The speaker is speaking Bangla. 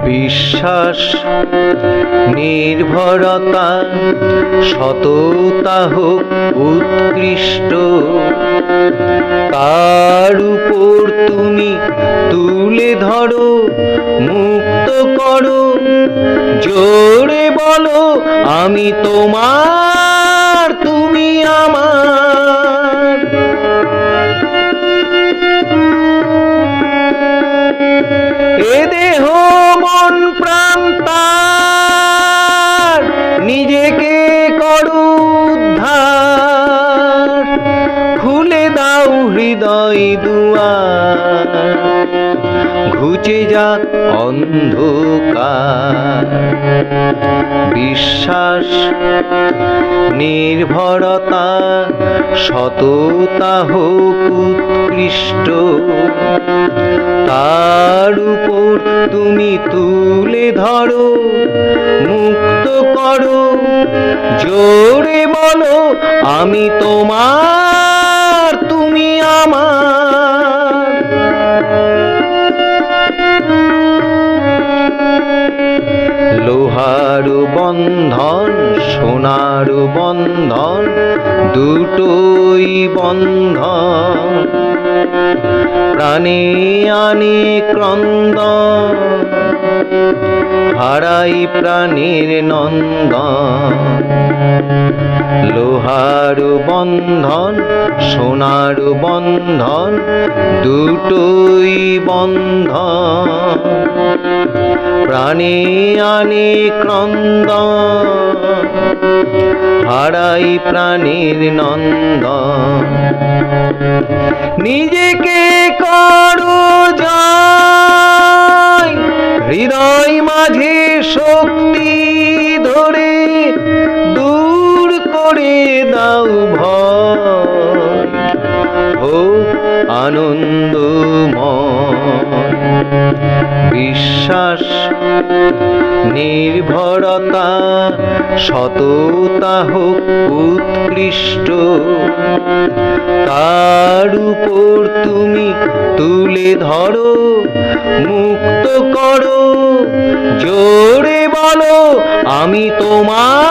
বিশ্বাস নির্ভরতা সততা হোক উৎকৃষ্ট, তার উপর তুমি তুলে ধরো, মুক্ত করো, জোরে বলো আমি তোমার, তুমি আমার। এ দেহ মন প্রাণ তার, নিজেকে করো উদ্ধার, খুলে দাও হৃদয় দুয়ার, ঘুচে যাক অন্ধকার। বিশ্বাস নির্ভরতা সততা হোক উৎকৃষ্ট, তার উপর তুমি তুলে ধরো, মুক্ত করো, জোরে বলো আমি তোমার, তুমি আমার। লোহার বন্ধন সোনার বন্ধন দুটোই বন্ধন, প্রাণে আনে ক্রন্দন, হারাই প্রাণের নন্দন। লোহার বন্ধন সোনার বন্ধন দুটোই বন্ধন, প্রাণে আনে ক্রন্দন, হারাই প্রাণের নন্দন। নিজেকে করো জয়, হৃদয় মাঝে শক্তি ধরে, দূর করে দাও ভয়, হোক আনন্দময়। বিশ্বাস নির্ভরতা সততা হোক উৎকৃষ্ট, তার উপর তুমি তুলে ধরো, মুক্ত করো, জোরে বলো আমি তোমার।